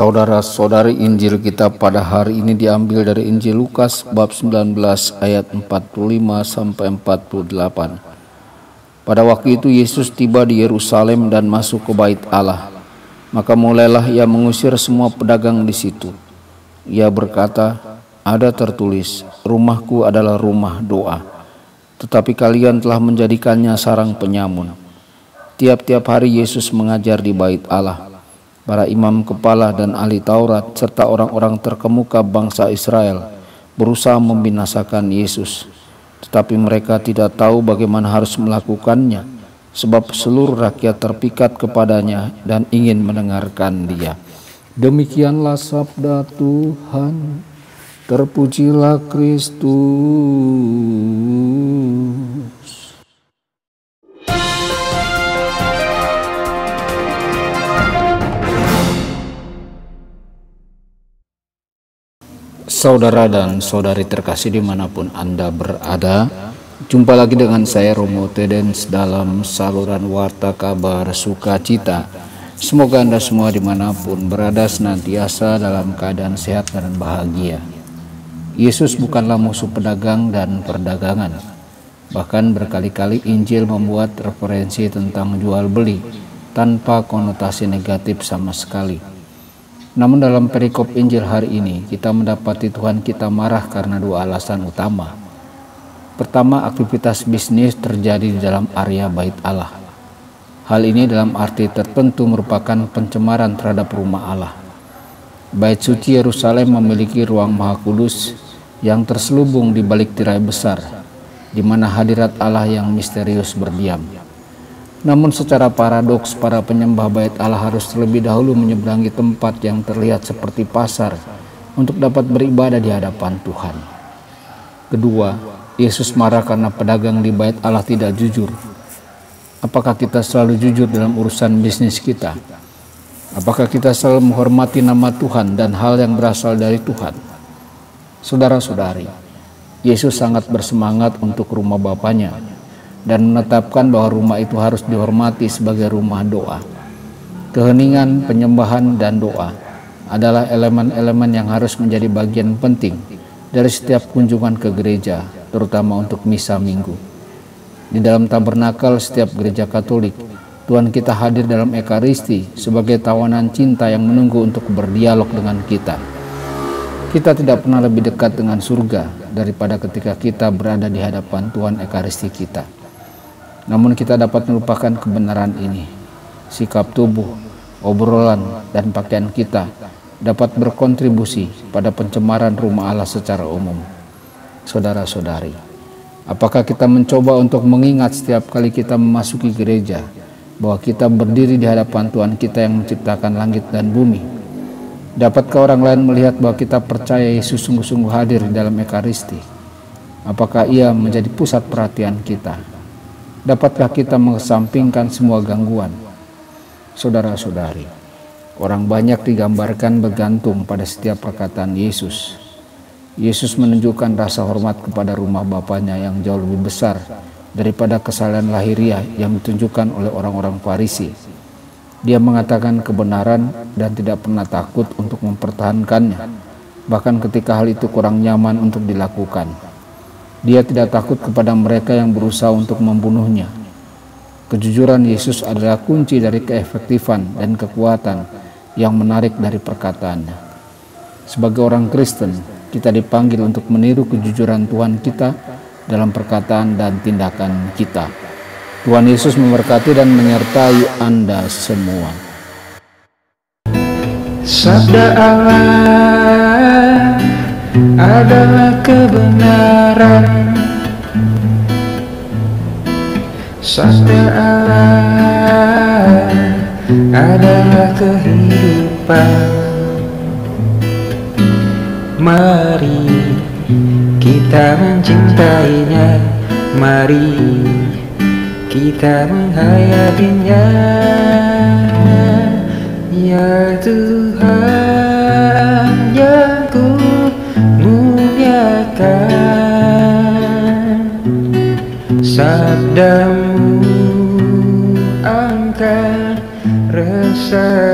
Saudara-saudari, Injil kita pada hari ini diambil dari Injil Lukas bab 19 ayat 45 sampai 48. Pada waktu itu Yesus tiba di Yerusalem dan masuk ke bait Allah. Maka mulailah ia mengusir semua pedagang di situ. Ia berkata, "Ada tertulis, rumahku adalah rumah doa. Tetapi kalian telah menjadikannya sarang penyamun." Tiap-tiap hari Yesus mengajar di bait Allah. Para imam kepala dan ahli Taurat serta orang-orang terkemuka bangsa Israel berusaha membinasakan Yesus. Tetapi mereka tidak tahu bagaimana harus melakukannya, sebab seluruh rakyat terpikat kepadanya dan ingin mendengarkan Dia. Demikianlah sabda Tuhan. Terpujilah Kristus. Saudara dan saudari terkasih dimanapun Anda berada, jumpa lagi dengan saya Romo Tedens dalam saluran Warta Kabar Sukacita. Semoga Anda semua dimanapun berada senantiasa dalam keadaan sehat dan bahagia. Yesus bukanlah musuh pedagang dan perdagangan. Bahkan berkali-kali Injil membuat referensi tentang jual beli tanpa konotasi negatif sama sekali. Namun dalam perikop Injil hari ini kita mendapati Tuhan kita marah karena dua alasan utama. Pertama, aktivitas bisnis terjadi di dalam area bait Allah. Hal ini dalam arti tertentu merupakan pencemaran terhadap rumah Allah. Bait suci Yerusalem memiliki ruang Maha Kudus yang terselubung di balik tirai besar, di mana hadirat Allah yang misterius berdiam. Namun secara paradoks, para penyembah bait Allah harus terlebih dahulu menyeberangi tempat yang terlihat seperti pasar untuk dapat beribadah di hadapan Tuhan. Kedua, Yesus marah karena pedagang di bait Allah tidak jujur. Apakah kita selalu jujur dalam urusan bisnis kita? Apakah kita selalu menghormati nama Tuhan dan hal yang berasal dari Tuhan? Saudara-saudari, Yesus sangat bersemangat untuk rumah Bapanya dan menetapkan bahwa rumah itu harus dihormati sebagai rumah doa. Keheningan, penyembahan, dan doa adalah elemen-elemen yang harus menjadi bagian penting dari setiap kunjungan ke gereja, terutama untuk misa minggu. Di dalam tabernakel setiap gereja Katolik, Tuhan kita hadir dalam Ekaristi sebagai tawanan cinta yang menunggu untuk berdialog dengan kita. Kita tidak pernah lebih dekat dengan surga daripada ketika kita berada di hadapan Tuhan Ekaristi kita. Namun kita dapat melupakan kebenaran ini. Sikap tubuh, obrolan, dan pakaian kita dapat berkontribusi pada pencemaran rumah Allah secara umum. Saudara-saudari, apakah kita mencoba untuk mengingat setiap kali kita memasuki gereja bahwa kita berdiri di hadapan Tuhan kita yang menciptakan langit dan bumi? Dapatkah orang lain melihat bahwa kita percaya Yesus sungguh-sungguh hadir di dalam Ekaristi? Apakah Ia menjadi pusat perhatian kita? Dapatkah kita mengesampingkan semua gangguan? Saudara-saudari, orang banyak digambarkan bergantung pada setiap perkataan Yesus. Yesus menunjukkan rasa hormat kepada rumah Bapanya yang jauh lebih besar daripada kesalahan lahiriah yang ditunjukkan oleh orang-orang Farisi. Dia mengatakan kebenaran dan tidak pernah takut untuk mempertahankannya, bahkan ketika hal itu kurang nyaman untuk dilakukan. Dia tidak takut kepada mereka yang berusaha untuk membunuhnya. Kejujuran Yesus adalah kunci dari keefektifan dan kekuatan yang menarik dari perkataannya. Sebagai orang Kristen, kita dipanggil untuk meniru kejujuran Tuhan kita dalam perkataan dan tindakan kita. Tuhan Yesus memberkati dan menyertai Anda semua. Sabda Allah adalah kebenaran. Sabda Allah adalah kehidupan. Mari kita mencintainya, mari kita menghayatinya. Ya Tuhan yang ku muliakan, sabdamu angkat resah